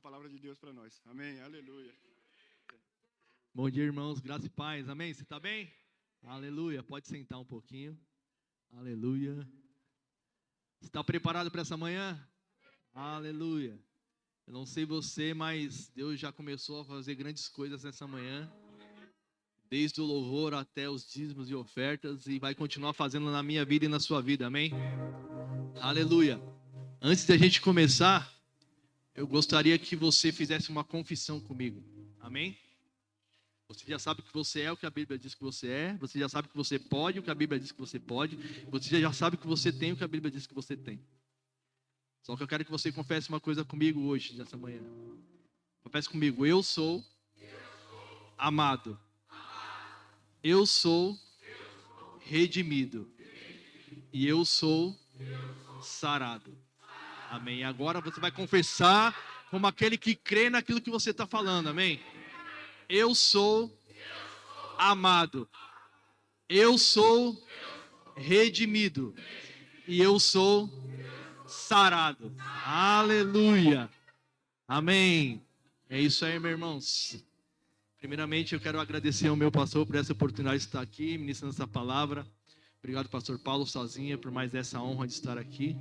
palavra de Deus para nós. Amém, aleluia. Bom dia, irmãos, graça e paz, amém? Você está bem? Aleluia, pode sentar um pouquinho, aleluia. Você está preparado para essa manhã? Aleluia. Eu não sei você, mas Deus já começou a fazer grandes coisas nessa manhã, desde o louvor até os dízimos e ofertas, e vai continuar fazendo na minha vida e na sua vida, amém? Aleluia. Antes de a gente começar, eu gostaria que você fizesse uma confissão comigo, amém? Você já sabe que você é o que a Bíblia diz que você é, você já sabe que você pode o que a Bíblia diz que você pode, você já sabe que você tem o que a Bíblia diz que você tem. Só que eu quero que você confesse uma coisa comigo hoje, nessa manhã. Confesse comigo, eu sou amado. Eu sou redimido. E eu sou sarado. Amém. Agora você vai confessar como aquele que crê naquilo que você está falando. Amém. Eu sou amado. Eu sou redimido. E eu sou sarado. Aleluia. Amém. É isso aí, meus irmãos. Primeiramente, eu quero agradecer ao meu pastor por essa oportunidade de estar aqui, ministrando essa palavra. Obrigado, pastor Paulo Sozinha, por mais essa honra de estar aqui.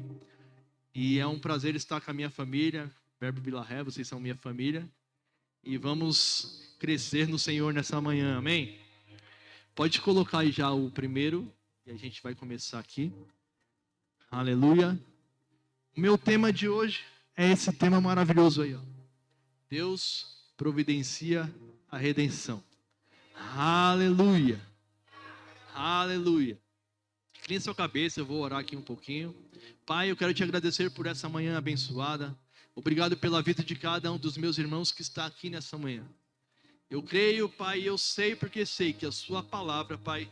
E é um prazer estar com a minha família, Verbo Vila Ré, vocês são minha família. E vamos crescer no Senhor nessa manhã, amém? Pode colocar aí já o primeiro, e a gente vai começar aqui. Aleluia. O meu tema de hoje é esse tema maravilhoso aí, ó. Deus providencia a redenção. Aleluia. Aleluia. Incline sua cabeça, eu vou orar aqui um pouquinho. Pai, eu quero te agradecer por essa manhã abençoada. Obrigado pela vida de cada um dos meus irmãos que está aqui nessa manhã. Eu creio, Pai, eu sei porque sei que a sua palavra, Pai,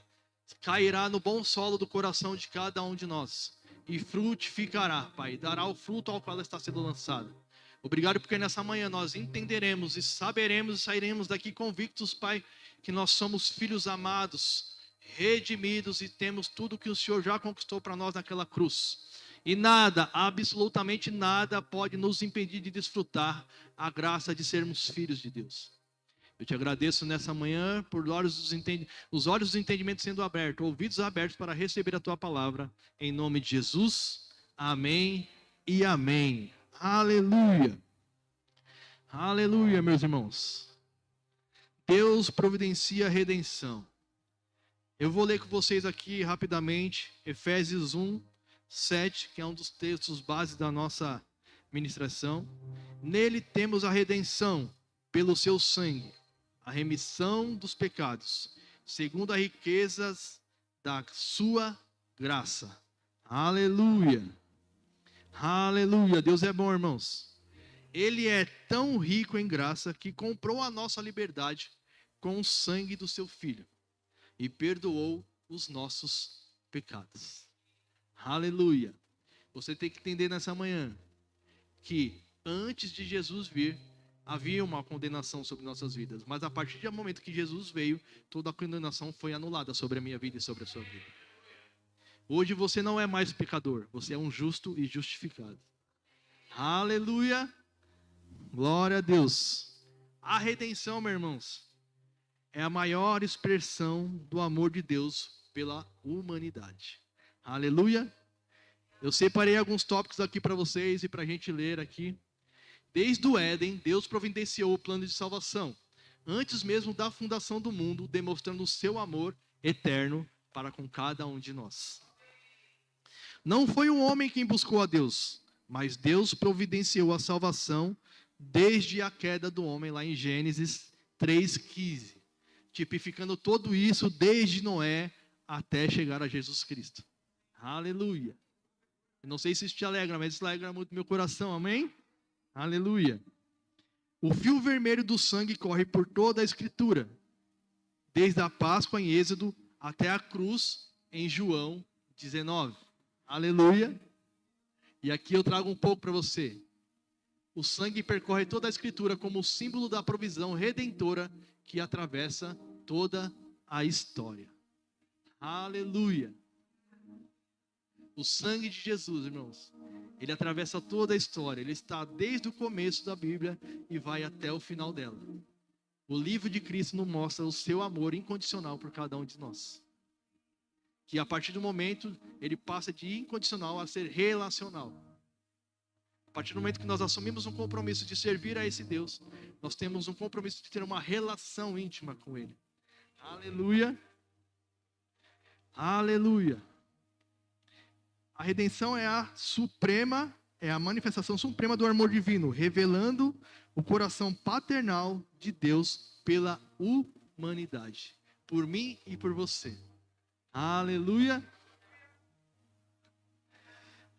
cairá no bom solo do coração de cada um de nós e frutificará, Pai, dará o fruto ao qual ela está sendo lançada. Obrigado porque nessa manhã nós entenderemos e saberemos e sairemos daqui convictos, Pai, que nós somos filhos amados, redimidos e temos tudo que o Senhor já conquistou para nós naquela cruz. E nada, absolutamente nada pode nos impedir de desfrutar a graça de sermos filhos de Deus. Eu te agradeço nessa manhã por os olhos dos entendimentos sendo abertos, ouvidos abertos para receber a tua palavra. Em nome de Jesus, amém e amém. Aleluia. Aleluia, meus irmãos. Deus providencia a redenção. Eu vou ler com vocês aqui rapidamente Efésios 1, 7, que é um dos textos base da nossa ministração. Nele temos a redenção pelo seu sangue, a remissão dos pecados, segundo as riquezas da sua graça. Aleluia. Aleluia. Deus é bom, irmãos. Ele é tão rico em graça que comprou a nossa liberdade com o sangue do seu Filho e perdoou os nossos pecados. Aleluia. Você tem que entender nessa manhã que antes de Jesus vir, havia uma condenação sobre nossas vidas, mas a partir do momento que Jesus veio, toda a condenação foi anulada sobre a minha vida e sobre a sua vida. Hoje você não é mais pecador, você é um justo e justificado. Aleluia. Glória a Deus. A redenção, meus irmãos, é a maior expressão do amor de Deus pela humanidade. Aleluia. Eu separei alguns tópicos aqui para vocês e para a gente ler aqui. Desde o Éden, Deus providenciou o plano de salvação, antes mesmo da fundação do mundo, demonstrando o seu amor eterno para com cada um de nós. Não foi o homem quem buscou a Deus, mas Deus providenciou a salvação desde a queda do homem, lá em Gênesis 3,15, tipificando tudo isso desde Noé até chegar a Jesus Cristo. Aleluia. Eu não sei se isso te alegra, mas isso alegra muito meu coração, amém? Aleluia. O fio vermelho do sangue corre por toda a Escritura, desde a Páscoa em Êxodo até a cruz em João 19. Aleluia. E aqui eu trago um pouco para você. O sangue percorre toda a Escritura como símbolo da provisão redentora que atravessa toda a história. Aleluia. O sangue de Jesus, irmãos, Ele atravessa toda a história. Ele está desde o começo da Bíblia e vai até o final dela. O livro de Cristo nos mostra o seu amor incondicional por cada um de nós. Que a partir do momento, ele passa de incondicional a ser relacional. A partir do momento que nós assumimos um compromisso de servir a esse Deus, nós temos um compromisso de ter uma relação íntima com Ele. Aleluia. Aleluia. A redenção é a manifestação suprema do amor divino, revelando o coração paternal de Deus pela humanidade, por mim e por você. Aleluia.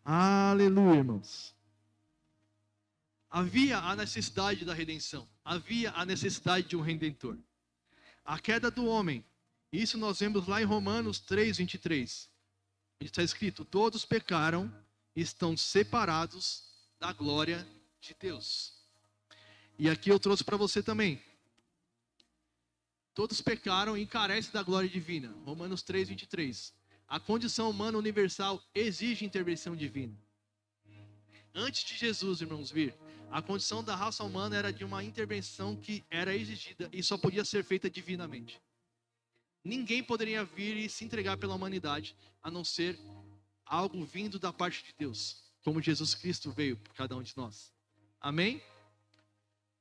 Aleluia, irmãos. Havia a necessidade da redenção. Havia a necessidade de um redentor. A queda do homem. Isso nós vemos lá em Romanos 3, 23. Está escrito: todos pecaram e estão separados da glória de Deus. E aqui eu trouxe para você também. Todos pecaram e carecem da glória divina. Romanos 3, 23. A condição humana universal exige intervenção divina. Antes de Jesus, irmãos, vir, a condição da raça humana era de uma intervenção que era exigida e só podia ser feita divinamente. Ninguém poderia vir e se entregar pela humanidade, a não ser algo vindo da parte de Deus, como Jesus Cristo veio por cada um de nós. Amém?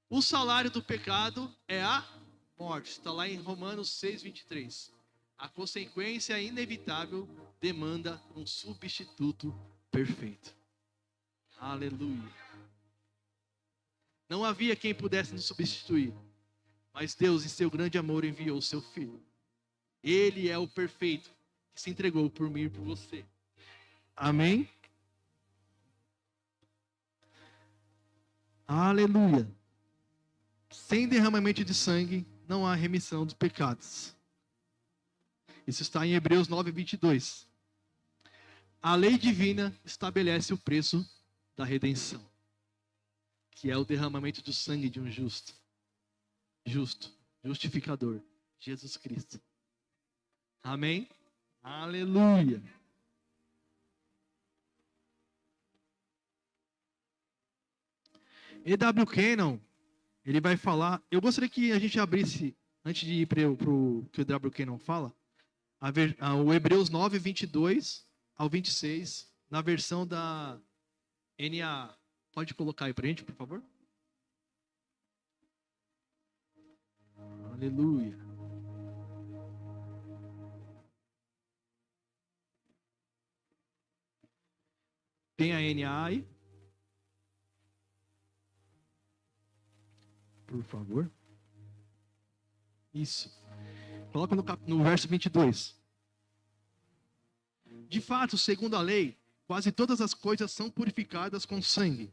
O salário do pecado é a morte. Está lá em Romanos 6, 23. A consequência inevitável demanda um substituto perfeito. Aleluia. Não havia quem pudesse nos substituir, mas Deus, em seu grande amor, enviou o seu Filho. Ele é o perfeito que se entregou por mim e por você. Amém? Aleluia. Sem derramamento de sangue, não há remissão dos pecados. Isso está em Hebreus 9, 22. A lei divina estabelece o preço da redenção, que é o derramamento do sangue de um justificador, Jesus Cristo. Amém? Aleluia. E.W. Kenyon, ele vai falar. Eu gostaria que a gente abrisse, antes de ir para o que o E.W. Kenyon fala, o Hebreus 9, 22 ao 26, na versão da NAA. Pode colocar aí para a gente, por favor? Aleluia. Tem a NAA aí? Por favor. Isso. Coloca no verso 22. De fato, segundo a lei, quase todas as coisas são purificadas com sangue.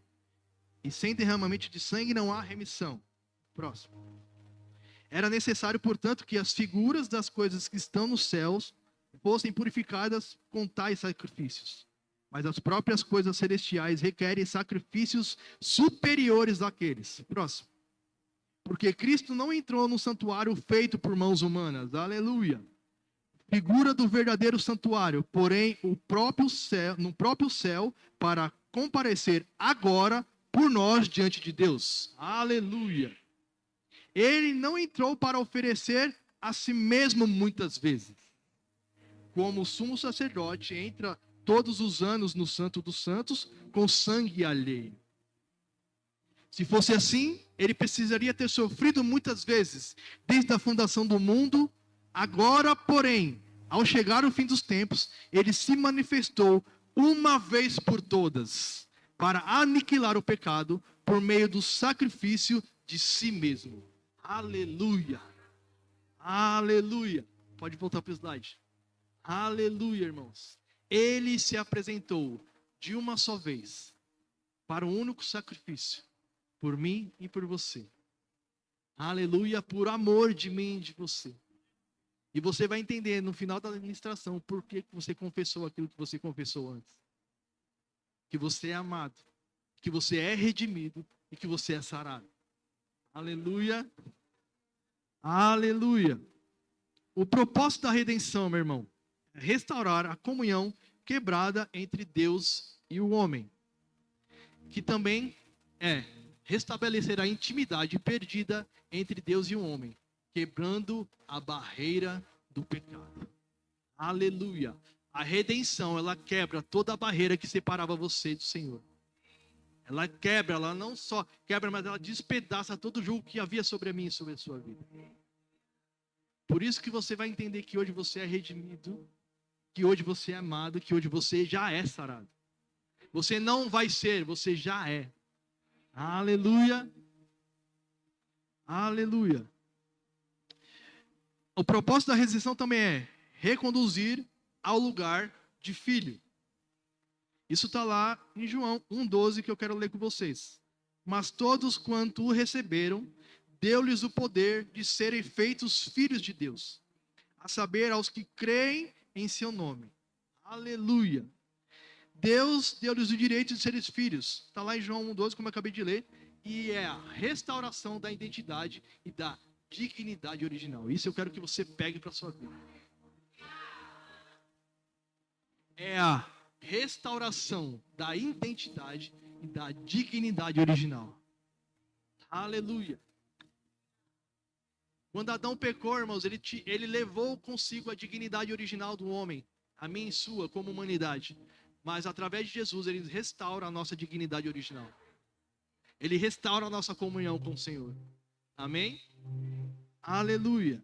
E sem derramamento de sangue não há remissão. Próximo. Era necessário, portanto, que as figuras das coisas que estão nos céus fossem purificadas com tais sacrifícios. Mas as próprias coisas celestiais requerem sacrifícios superiores àqueles. Próximo. Porque Cristo não entrou no santuário feito por mãos humanas. Aleluia. Figura do verdadeiro santuário, porém no próprio céu, para comparecer agora por nós diante de Deus. Aleluia. Ele não entrou para oferecer a si mesmo muitas vezes. Como o sumo sacerdote entra todos os anos no Santo dos Santos com sangue alheio. Se fosse assim, ele precisaria ter sofrido muitas vezes, desde a fundação do mundo. Agora, porém, ao chegar o fim dos tempos, ele se manifestou uma vez por todas, para aniquilar o pecado por meio do sacrifício de si mesmo. Aleluia. Aleluia. Pode voltar para o slide. Aleluia, irmãos. Ele se apresentou de uma só vez para um único sacrifício, por mim e por você. Aleluia, por amor de mim e de você. E você vai entender no final da administração por que você confessou aquilo que você confessou antes. Que você é amado, que você é redimido e que você é sarado. Aleluia. Aleluia. O propósito da redenção, meu irmão, é restaurar a comunhão quebrada entre Deus e o homem. que também restabelecer a intimidade perdida entre Deus e o homem, quebrando a barreira do pecado. Aleluia. A redenção, ela quebra toda a barreira que separava você do Senhor. Ela quebra, ela não só quebra, mas ela despedaça todo o jugo que havia sobre a mim e sobre a sua vida. Por isso que você vai entender que hoje você é redimido, que hoje você é amado, que hoje você já é sarado. Você não vai ser, você já é. Aleluia. Aleluia. O propósito da redenção também é reconduzir ao lugar de filho. Isso está lá em João 1,12 que eu quero ler com vocês. Mas todos quanto o receberam, deu-lhes o poder de serem feitos filhos de Deus, a saber, aos que creem em seu nome. Aleluia. Deus deu-lhes o direito de serem filhos. Está lá em João 1,12, como eu acabei de ler. E é a restauração da identidade e da dignidade original. Isso eu quero que você pegue para a sua vida. É a restauração da identidade e da dignidade original. Aleluia. Quando Adão pecou, irmãos, ele levou consigo a dignidade original do homem, a minha e sua, como humanidade. Mas através de Jesus, ele restaura a nossa dignidade original. Ele restaura a nossa comunhão com o Senhor. Amém? Aleluia.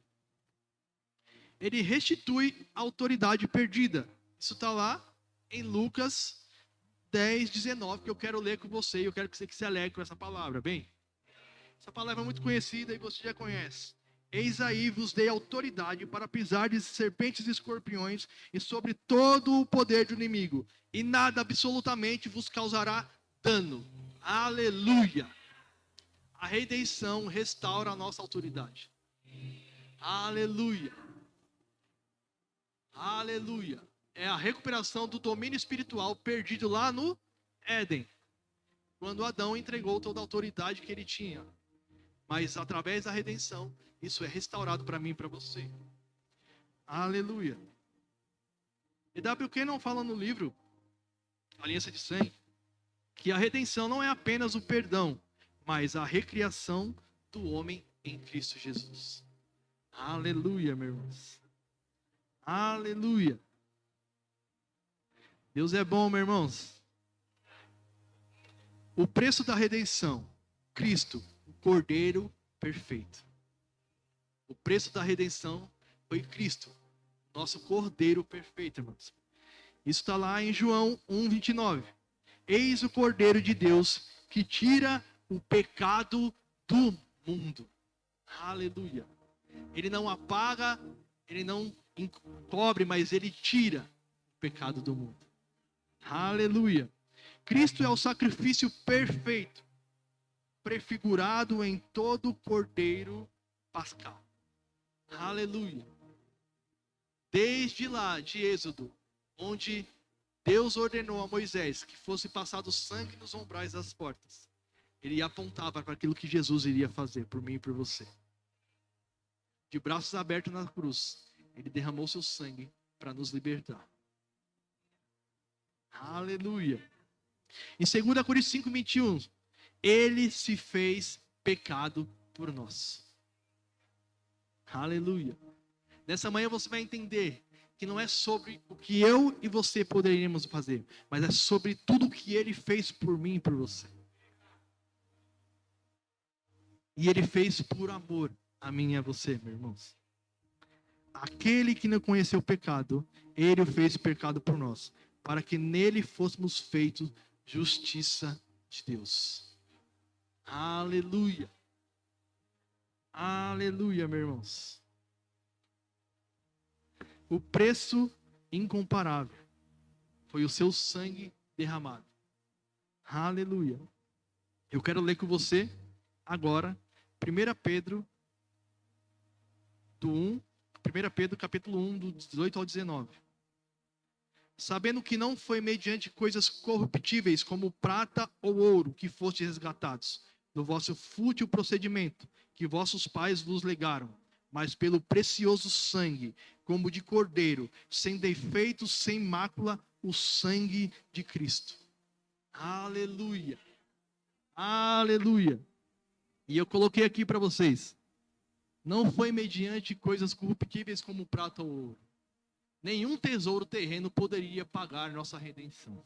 Ele restitui a autoridade perdida. Isso está lá em Lucas 10, 19, que eu quero ler com você. E eu quero que você se alegre com essa palavra, bem? Essa palavra é muito conhecida e você já conhece. Eis aí vos dei autoridade para pisar de serpentes e escorpiões e sobre todo o poder do inimigo. E nada absolutamente vos causará dano. Aleluia. A redenção restaura a nossa autoridade. Aleluia. Aleluia. É a recuperação do domínio espiritual perdido lá no Éden, quando Adão entregou toda a autoridade que ele tinha. Mas através da redenção, isso é restaurado para mim e para você. Aleluia. E W. Kenyon fala no livro Aliança de Sangue que a redenção não é apenas o perdão, mas a recriação do homem em Cristo Jesus. Aleluia, meus irmãos. Aleluia. Deus é bom, meus irmãos. O preço da redenção, Cristo, o Cordeiro perfeito. O preço da redenção foi Cristo, nosso Cordeiro perfeito, irmãos. Isso está lá em João 1,29. Eis o Cordeiro de Deus que tira o pecado do mundo. Aleluia. Ele não apaga, ele não encobre, mas ele tira o pecado do mundo. Aleluia. Cristo é o sacrifício perfeito, prefigurado em todo o Cordeiro pascal. Aleluia. Desde lá de Êxodo, onde Deus ordenou a Moisés que fosse passado sangue nos umbrais das portas, ele apontava para aquilo que Jesus iria fazer por mim e por você. De braços abertos na cruz, ele derramou seu sangue para nos libertar. Aleluia. Em 2 Coríntios 5, 21, ele se fez pecado por nós. Aleluia. Nessa manhã você vai entender que não é sobre o que eu e você poderíamos fazer, mas é sobre tudo o que ele fez por mim e por você. E ele fez por amor a mim e a você, meus irmãos. Aquele que não conheceu o pecado, ele o fez pecado por nós, para que nele fôssemos feitos justiça de Deus. Aleluia. Aleluia, meus irmãos. O preço incomparável foi o seu sangue derramado. Aleluia. Eu quero ler com você agora 1 Pedro 1 Pedro capítulo 1, do 18 ao 19. Sabendo que não foi mediante coisas corruptíveis como prata ou ouro que fostes resgatados do vosso fútil procedimento que vossos pais vos legaram, mas pelo precioso sangue, como de cordeiro, sem defeito, sem mácula, o sangue de Cristo. Aleluia. Aleluia. E eu coloquei aqui para vocês. Não foi mediante coisas corruptíveis como prata ou ouro. Nenhum tesouro terreno poderia pagar nossa redenção.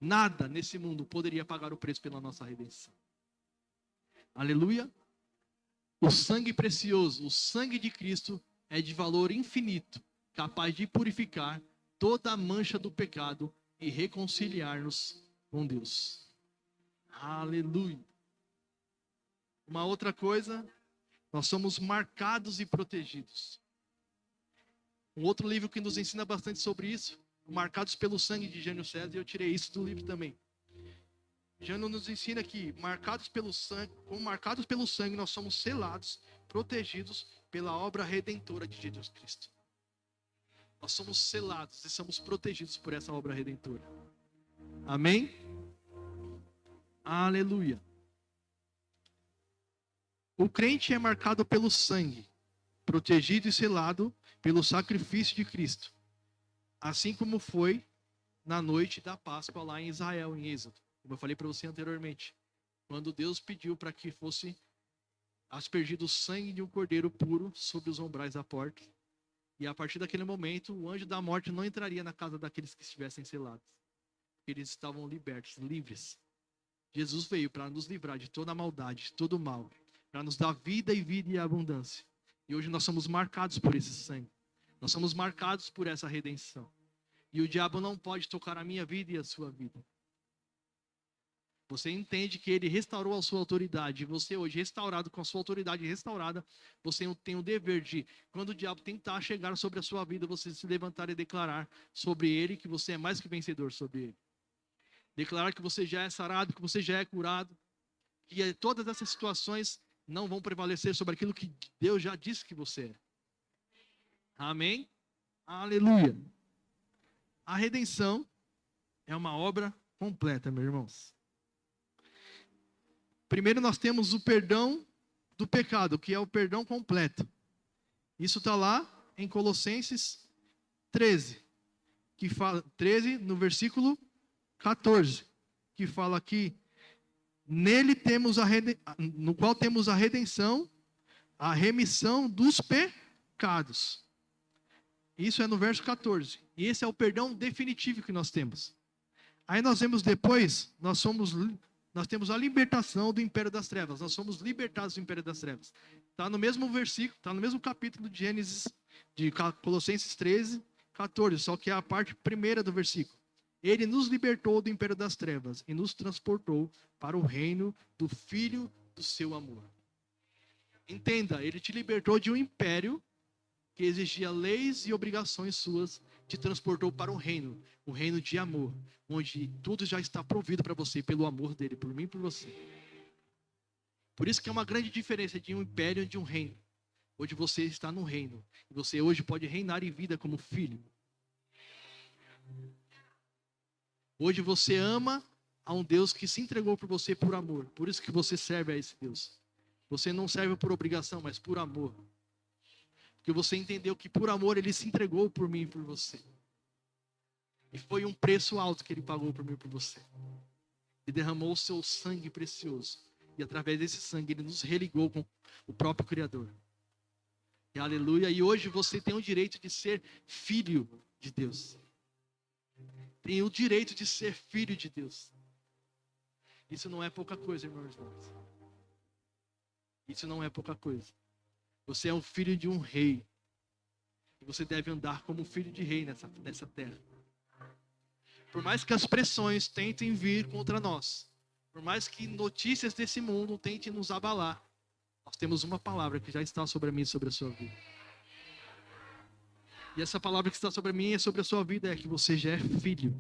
Nada nesse mundo poderia pagar o preço pela nossa redenção. Aleluia. O sangue precioso, o sangue de Cristo é de valor infinito, capaz de purificar toda a mancha do pecado e reconciliar-nos com Deus. Aleluia. Uma outra coisa, nós somos marcados e protegidos. Um outro livro que nos ensina bastante sobre isso, Marcados pelo Sangue, de Jânio César, e eu tirei isso do livro também. Jânio nos ensina que, marcados pelo sangue, nós somos selados, protegidos pela obra redentora de Jesus Cristo. Nós somos selados e somos protegidos por essa obra redentora. Amém? Aleluia. O crente é marcado pelo sangue, protegido e selado pelo sacrifício de Cristo. Assim como foi na noite da Páscoa lá em Israel, em Êxodo. Como eu falei para você anteriormente. Quando Deus pediu para que fosse aspergido o sangue de um cordeiro puro sobre os umbrais da porta. E a partir daquele momento, o anjo da morte não entraria na casa daqueles que estivessem selados. Eles estavam libertos, livres. Jesus veio para nos livrar de toda a maldade, de todo o mal. Para nos dar vida e abundância. E hoje nós somos marcados por esse sangue. Nós somos marcados por essa redenção. E o diabo não pode tocar a minha vida e a sua vida. Você entende que ele restaurou a sua autoridade. E você hoje, restaurado, com a sua autoridade restaurada, você tem o dever de, quando o diabo tentar chegar sobre a sua vida, você se levantar e declarar sobre ele que você é mais que vencedor sobre ele. Declarar que você já é sarado, que você já é curado. Que todas essas situações não vão prevalecer sobre aquilo que Deus já disse que você é. Amém? Aleluia. A redenção é uma obra completa, meus irmãos. Primeiro nós temos o perdão do pecado, que é o perdão completo. Isso está lá em Colossenses 13, que fala, 13 no versículo 14, que fala aqui, nele temos no qual temos a redenção, a remissão dos pecados. Isso é no verso 14. E esse é o perdão definitivo que nós temos. Aí nós vemos depois, nós temos a libertação do império das trevas. Nós somos libertados do império das trevas. Está no mesmo versículo, está no mesmo capítulo de Gênesis, de Colossenses 13, 14. Só que é a parte primeira do versículo. Ele nos libertou do império das trevas e nos transportou para o reino do Filho do seu amor. Entenda, ele te libertou de um império que exigia leis e obrigações suas, te transportou para um reino de amor, onde tudo já está provido para você pelo amor dele, por mim e por você. Por isso que é uma grande diferença de um império e de um reino. Hoje você está no reino, e você hoje pode reinar em vida como filho. Hoje você ama a um Deus que se entregou por você por amor, por isso que você serve a esse Deus. Você não serve por obrigação, mas por amor. Porque você entendeu que por amor ele se entregou por mim e por você. E foi um preço alto que ele pagou por mim e por você. E derramou o seu sangue precioso. E através desse sangue ele nos religou com o próprio Criador. E aleluia. E hoje você tem o direito de ser filho de Deus. Tem o direito de ser filho de Deus. Isso não é pouca coisa, irmãos. Isso não é pouca coisa. Você é um filho de um rei. E você deve andar como filho de rei nessa terra. Por mais que as pressões tentem vir contra nós, por mais que notícias desse mundo tentem nos abalar, nós temos uma palavra que já está sobre mim e sobre a sua vida. E essa palavra que está sobre mim e sobre a sua vida é que você já é filho.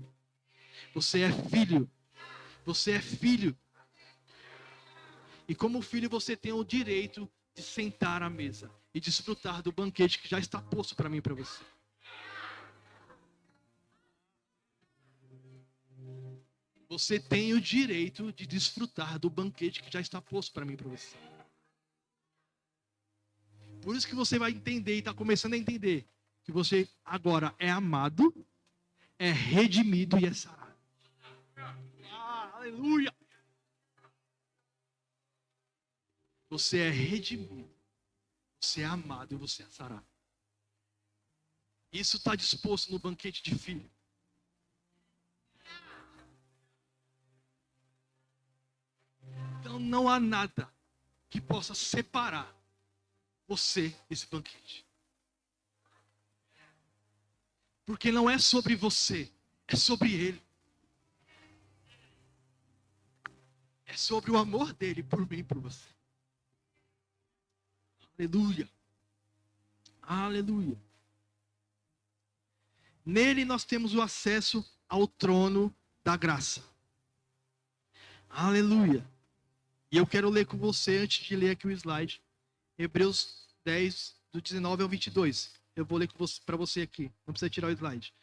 Você é filho. Você é filho. E como filho você tem o direito de sentar à mesa e desfrutar do banquete que já está posto para mim e para você. Você tem o direito de desfrutar do banquete que já está posto para mim e para você. Por isso que você vai entender e está começando a entender que você agora é amado, é redimido e é sarado. Aleluia! você é redimido, você é amado e você é sarado. Isso está disposto no banquete de filho. Então não há nada que possa separar você desse banquete. Porque não é sobre você, é sobre Ele. É sobre o amor dele por mim e por você. Aleluia. Aleluia. Nele nós temos o acesso ao trono da graça. Aleluia. E eu quero ler com você, antes de ler aqui o slide, Hebreus 10, do 19 ao 22. Eu vou ler para você aqui, não precisa tirar o slide.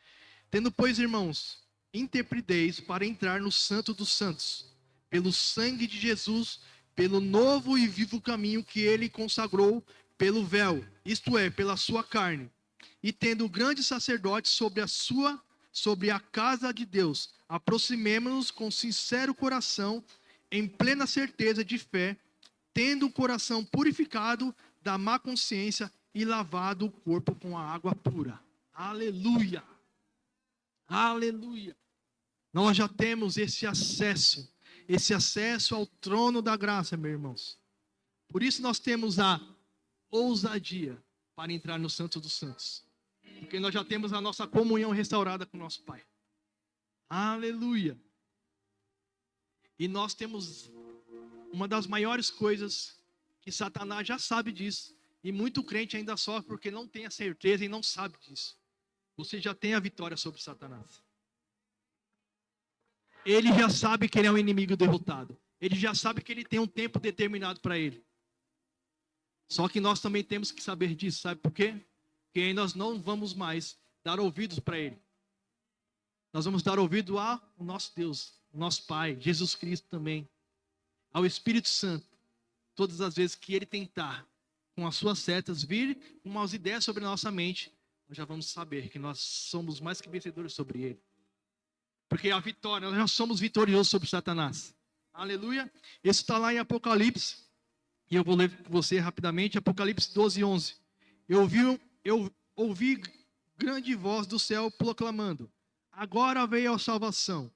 Tendo, pois, irmãos, intrepidez para entrar no Santo dos Santos, pelo sangue de Jesus, pelo novo e vivo caminho que ele consagrou pelo véu, isto é, pela sua carne. E tendo grande sacerdote sobre a casa de Deus, aproximemo-nos com sincero coração, em plena certeza de fé, tendo o coração purificado da má consciência e lavado o corpo com a água pura. Aleluia! Aleluia! Nós já temos esse acesso ao trono da graça, meus irmãos. Por isso nós temos a ousadia para entrar no Santo dos Santos. Porque nós já temos a nossa comunhão restaurada com o nosso Pai. Aleluia! E nós temos uma das maiores coisas que Satanás já sabe disso. E muito crente ainda sofre porque não tem a certeza e não sabe disso. Você já tem a vitória sobre Satanás. Ele já sabe que ele é um inimigo derrotado. Ele já sabe que ele tem um tempo determinado para ele. Só que nós também temos que saber disso, sabe por quê? Porque aí nós não vamos mais dar ouvidos para ele. Nós vamos dar ouvido ao nosso Deus, ao nosso Pai, Jesus Cristo também, ao Espírito Santo. Todas as vezes que ele tentar, com as suas setas, vir com umas ideias sobre a nossa mente, nós já vamos saber que nós somos mais que vencedores sobre ele. Porque a vitória, nós já somos vitoriosos sobre Satanás. Aleluia. Isso está lá em Apocalipse. E eu vou ler com você rapidamente. Apocalipse 12, 11. Eu ouvi grande voz do céu proclamando: agora veio a salvação,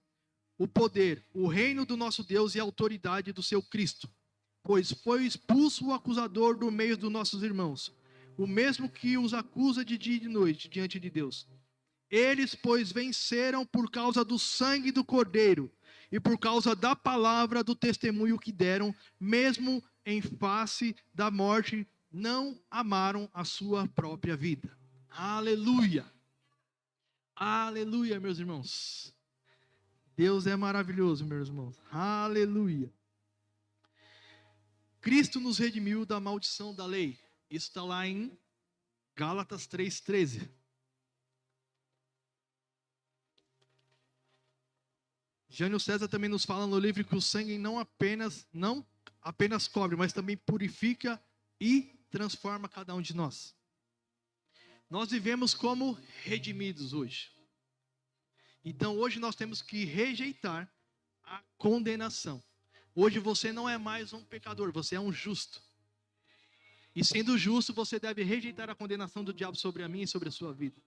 o poder, o reino do nosso Deus e a autoridade do seu Cristo. Pois foi expulso o acusador do meio dos nossos irmãos, o mesmo que os acusa de dia e de noite diante de Deus. Eles, pois, venceram por causa do sangue do Cordeiro e por causa da palavra do testemunho que deram, mesmo em face da morte, não amaram a sua própria vida. Aleluia! Aleluia, meus irmãos. Deus é maravilhoso, meus irmãos. Aleluia! Cristo nos redimiu da maldição da lei. Isso está lá em Gálatas 3,13. Jânio César também nos fala no livro que o sangue não apenas cobre, mas também purifica e transforma cada um de nós. Nós vivemos como redimidos hoje. Então hoje nós temos que rejeitar a condenação. Hoje você não é mais um pecador, você é um justo. E sendo justo, você deve rejeitar a condenação do diabo sobre a mim e sobre a sua vida.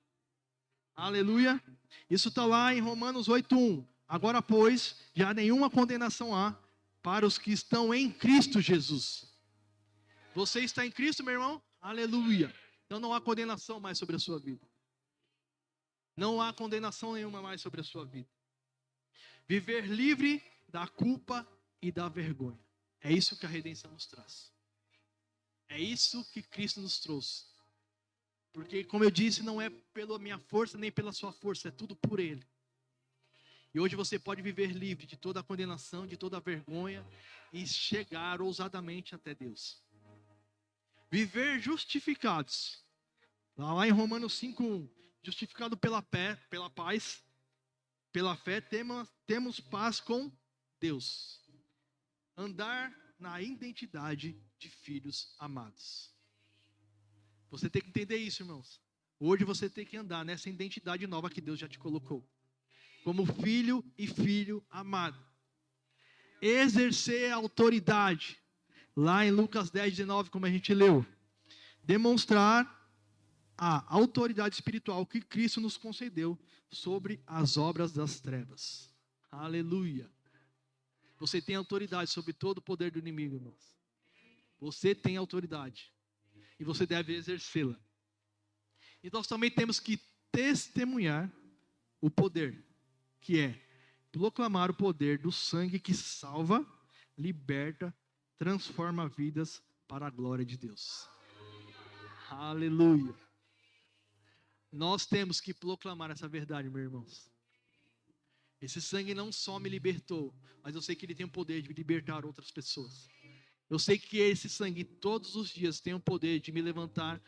Aleluia. Isso está lá em Romanos 8:1. Agora, pois, já nenhuma condenação há para os que estão em Cristo Jesus. Você está em Cristo, meu irmão? Aleluia. Então não há condenação mais sobre a sua vida. Não há condenação nenhuma mais sobre a sua vida. Viver livre da culpa e da vergonha. É isso que a redenção nos traz. É isso que Cristo nos trouxe. Porque, como eu disse, não é pela minha força nem pela sua força, é tudo por Ele. E hoje você pode viver livre de toda a condenação, de toda a vergonha e chegar ousadamente até Deus. Viver justificados. Lá em Romanos 5:1. Justificado pela paz, pela fé, temos paz com Deus. Andar na identidade de filhos amados. Você tem que entender isso, irmãos. Hoje você tem que andar nessa identidade nova que Deus já te colocou. Como filho e filho amado. Exercer a autoridade Lá em Lucas 10:19, como a gente leu, demonstrar a autoridade espiritual que Cristo nos concedeu sobre as obras das trevas. Aleluia. Você tem autoridade sobre todo o poder do inimigo, irmãos. Você tem autoridade. E você deve exercê-la. E nós também temos que testemunhar o poder, que é proclamar o poder do sangue que salva, liberta, transforma vidas para a glória de Deus. Aleluia. Nós temos que proclamar essa verdade, meus irmãos. Esse sangue não só me libertou, mas eu sei que ele tem o poder de libertar outras pessoas. Eu sei que esse sangue todos os dias tem o poder de me levantar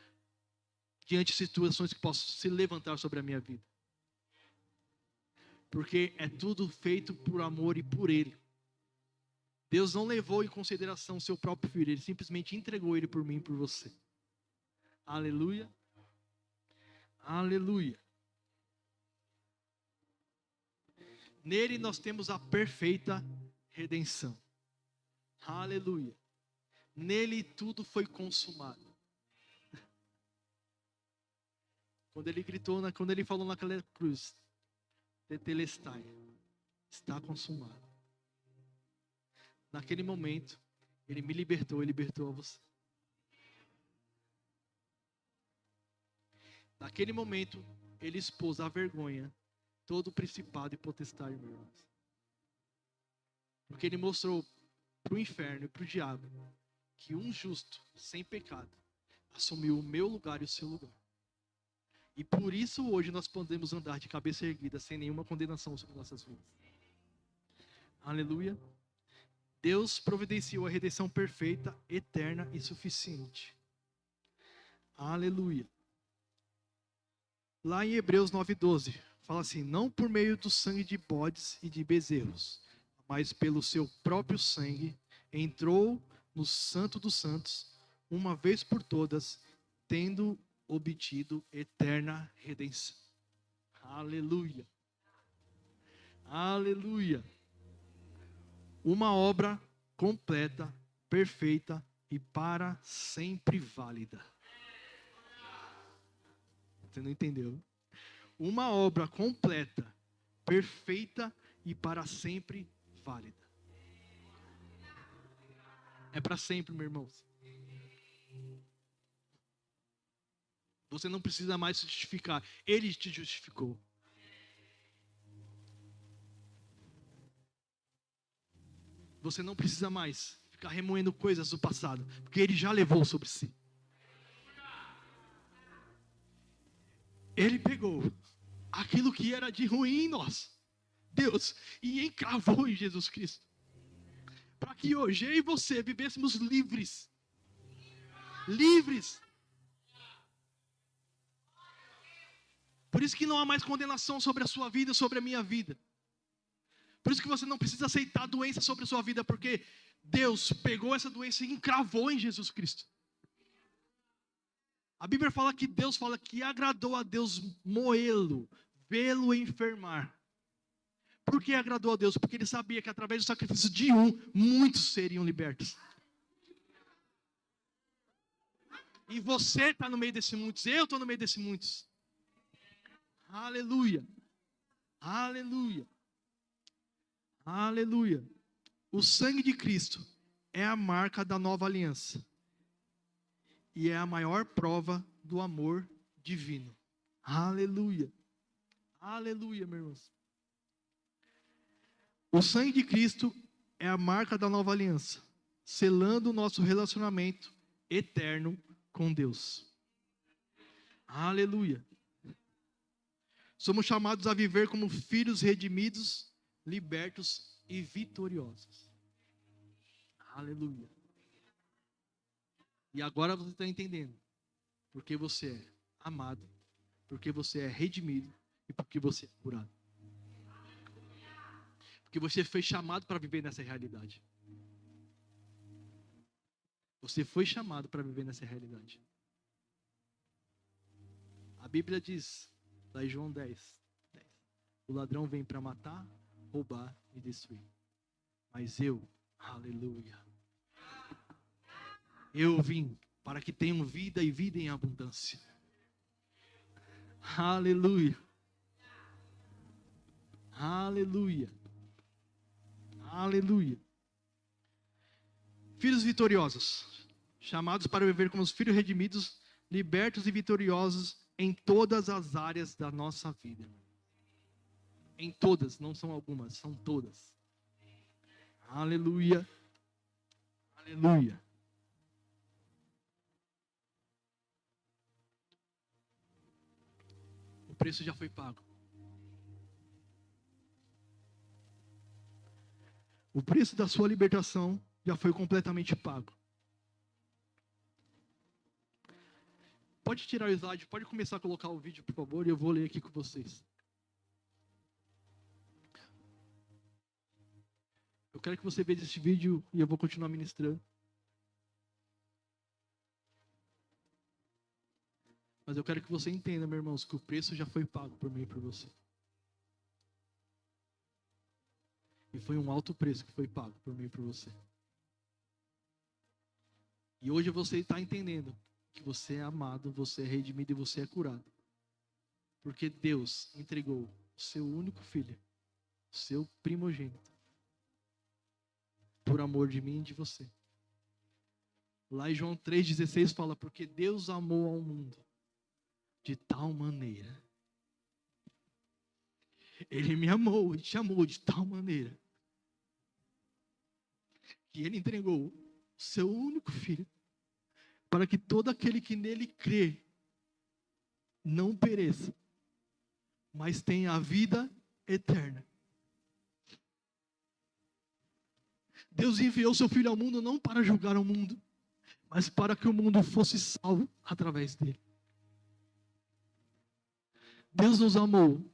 diante de situações que possam se levantar sobre a minha vida. Porque é tudo feito por amor e por Ele. Deus não levou em consideração o seu próprio filho, Ele simplesmente entregou ele por mim e por você. Aleluia. Aleluia. Nele nós temos a perfeita redenção. Aleluia. Nele tudo foi consumado. Quando ele falou naquela cruz, tetelestai, está consumado. Naquele momento, ele me libertou e libertou a você. Naquele momento, ele expôs à vergonha todo o principado e potestade, meus irmãos. Porque ele mostrou para o inferno e para o diabo que um justo, sem pecado, assumiu o meu lugar e o seu lugar. E por isso hoje nós podemos andar de cabeça erguida, sem nenhuma condenação sobre nossas vidas. Aleluia. Deus providenciou a redenção perfeita, eterna e suficiente. Aleluia. Lá em Hebreus 9:12, fala assim: não por meio do sangue de bodes e de bezerros, mas pelo seu próprio sangue, entrou no Santo dos Santos, uma vez por todas, tendo obtido eterna redenção. Aleluia. Aleluia. Uma obra completa, perfeita e para sempre válida. Você não entendeu? Uma obra completa, perfeita e para sempre válida. É para sempre, meus irmãos. Você não precisa mais se justificar. Ele te justificou. Você não precisa mais ficar remoendo coisas do passado, porque Ele já levou sobre si. Ele pegou aquilo que era de ruim em nós, Deus, e encravou em Jesus Cristo. Para que hoje eu e você vivêssemos livres. Livres. Por isso que não há mais condenação sobre a sua vida, sobre a minha vida. Por isso que você não precisa aceitar a doença sobre a sua vida, porque Deus pegou essa doença e encravou em Jesus Cristo. A Bíblia fala que Deus fala que agradou a Deus moê-lo, vê-lo enfermar. Por que agradou a Deus? Porque Ele sabia que através do sacrifício de um, muitos seriam libertos. E você está no meio desses muitos, eu estou no meio desses muitos. Aleluia. Aleluia. Aleluia. O sangue de Cristo é a marca da nova aliança. E é a maior prova do amor divino. Aleluia. Aleluia, meus irmãos. O sangue de Cristo é a marca da nova aliança, selando o nosso relacionamento eterno com Deus. Aleluia. Somos chamados a viver como filhos redimidos, libertos e vitoriosos. Aleluia. E agora você está entendendo porque você é amado, porque você é redimido e porque você é curado. Porque você foi chamado para viver nessa realidade. Você foi chamado para viver nessa realidade. A Bíblia diz, lá em João 10, o ladrão vem para matar, roubar e destruir. Mas eu, aleluia, Eu vim para que tenham vida e vida em abundância. Aleluia. Aleluia. Aleluia. Filhos vitoriosos, chamados para viver como os filhos redimidos, libertos e vitoriosos em todas as áreas da nossa vida. Em todas, não são algumas, são todas. Aleluia. Aleluia. O preço já foi pago. O preço da sua libertação já foi completamente pago. Pode tirar o slide, pode começar a colocar o vídeo, por favor, e eu vou ler aqui com vocês. Eu quero que você veja esse vídeo e eu vou continuar ministrando. Mas eu quero que você entenda, meus irmãos, que o preço já foi pago por mim e por você. E foi um alto preço que foi pago por mim e por você. E hoje você está entendendo que você é amado, você é redimido e você é curado. Porque Deus entregou o seu único filho, o seu primogênito, por amor de mim e de você. Lá em João 3,16 fala, porque Deus amou ao mundo de tal maneira. Ele me amou e te amou de tal maneira que Ele entregou o seu único filho para que todo aquele que nele crê não pereça, mas tenha a vida eterna. Deus enviou seu Filho ao mundo não para julgar o mundo, mas para que o mundo fosse salvo através dele. Deus nos amou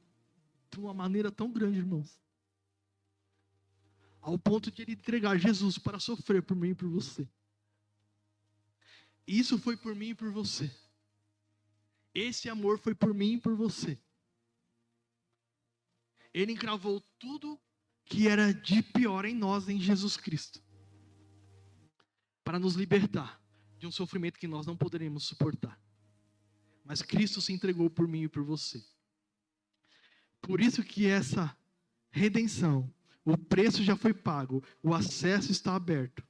de uma maneira tão grande, irmãos, ao ponto de Ele entregar Jesus para sofrer por mim e por você. Isso foi por mim e por você. Esse amor foi por mim e por você. Ele encravou tudo que era de pior em nós, em Jesus Cristo, para nos libertar de um sofrimento que nós não poderíamos suportar. Mas Cristo se entregou por mim e por você. Por isso que essa redenção, o preço já foi pago, o acesso está aberto.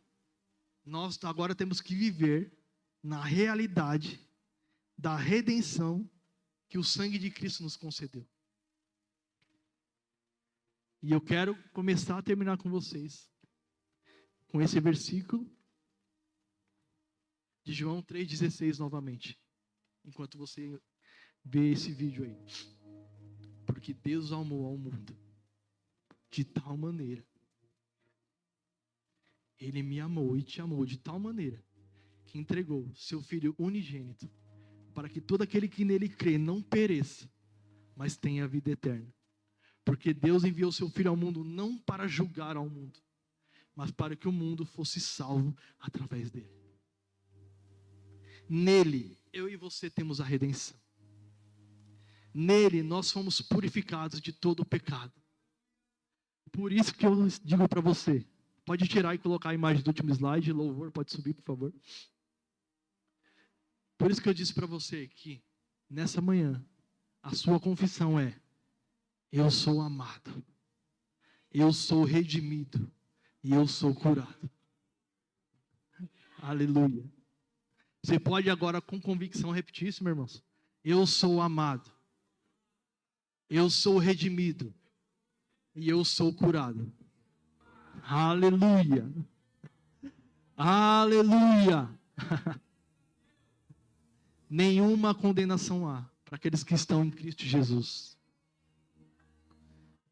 Nós agora temos que viver na realidade da redenção que o sangue de Cristo nos concedeu. E eu quero começar a terminar com vocês, com esse versículo de João 3,16 novamente, enquanto você vê esse vídeo aí. Porque Deus amou ao mundo de tal maneira. Ele me amou e te amou de tal maneira que entregou seu Filho unigênito para que todo aquele que nele crê não pereça, mas tenha vida eterna. Porque Deus enviou seu Filho ao mundo não para julgar ao mundo, mas para que o mundo fosse salvo através dele. Nele, eu e você temos a redenção. Nele, nós fomos purificados de todo o pecado. Por isso que eu digo para você, pode tirar e colocar a imagem do último slide, louvor, pode subir, por favor. Por isso que eu disse para você que, nessa manhã, a sua confissão é: eu sou amado, eu sou redimido e eu sou curado. Aleluia. Você pode agora com convicção repetir isso, meus irmãos? Eu sou amado, eu sou redimido e eu sou curado. Aleluia. Aleluia. Nenhuma condenação há para aqueles que estão em Cristo Jesus.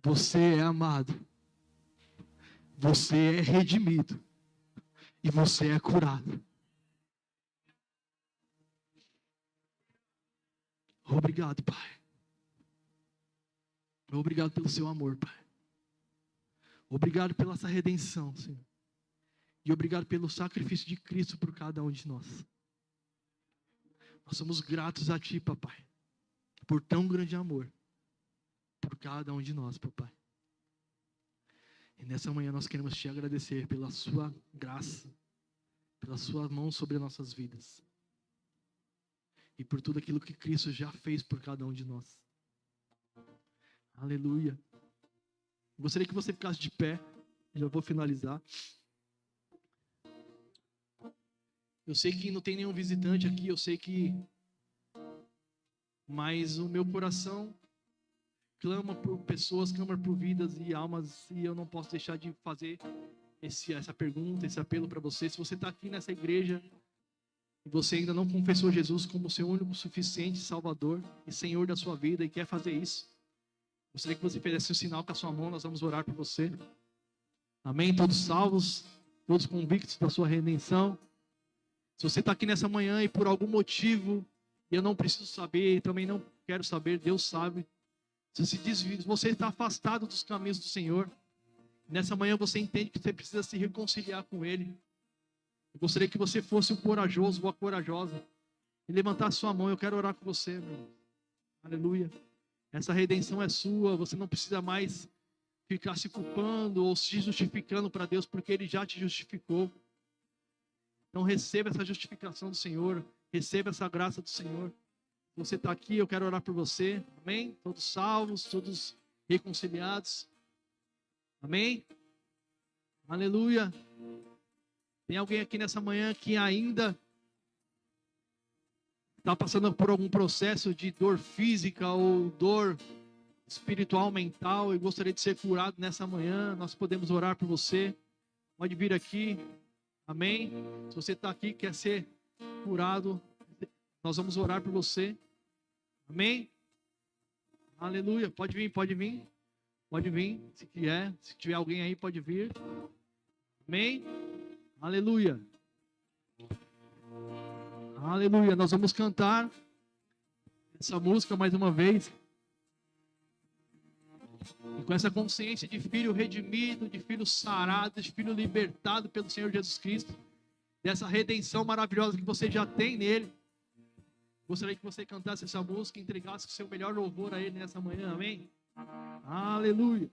Você é amado, você é redimido e você é curado. Obrigado, Pai. Obrigado pelo seu amor, Pai. Obrigado pela essa redenção, Senhor. E obrigado pelo sacrifício de Cristo por cada um de nós. Nós somos gratos a Ti, Papai, por tão grande amor por cada um de nós, Papai. E nessa manhã nós queremos Te agradecer pela Sua graça, pela sua mão sobre as nossas vidas. E por tudo aquilo que Cristo já fez por cada um de nós. Aleluia. Gostaria que você ficasse de pé. Já vou finalizar. Eu sei que não tem nenhum visitante aqui, eu sei que... Mas o meu coração clama por pessoas, clama por vidas e almas, e eu não posso deixar de fazer essa pergunta, esse apelo para você. Se você está aqui nessa igreja e você ainda não confessou Jesus como seu único, suficiente Salvador e Senhor da sua vida e quer fazer isso, gostaria que você fizesse um sinal com a sua mão, nós vamos orar por você. Amém? Todos salvos, todos convictos da sua redenção. Se você está aqui nessa manhã e por algum motivo, e eu não preciso saber, e também não quero saber, Deus sabe, se desvia, você está afastado dos caminhos do Senhor, nessa manhã você entende que você precisa se reconciliar com Ele. Eu gostaria que você fosse um corajoso ou a corajosa e levantasse sua mão. Eu quero orar com você, meu irmão. Aleluia. Essa redenção é sua, você não precisa mais ficar se culpando ou se justificando para Deus, porque Ele já te justificou. Então receba essa justificação do Senhor, receba essa graça do Senhor. Se você está aqui, eu quero orar por você. Amém? Todos salvos, todos reconciliados. Amém? Aleluia. Tem alguém aqui nessa manhã que ainda está passando por algum processo de dor física ou dor espiritual, mental, e gostaria de ser curado nessa manhã? Nós podemos orar por você. Pode vir aqui. Amém? Se você está aqui e quer ser curado, nós vamos orar por você. Amém? Aleluia. Pode vir, pode vir. Pode vir, se quiser. Se tiver alguém aí, pode vir. Amém? Aleluia. Aleluia. Nós vamos cantar essa música mais uma vez. E com essa consciência de filho redimido, de filho sarado, de filho libertado pelo Senhor Jesus Cristo, dessa redenção maravilhosa que você já tem nele. Gostaria que você cantasse essa música e entregasse o seu melhor louvor a Ele nessa manhã, amém? Aleluia.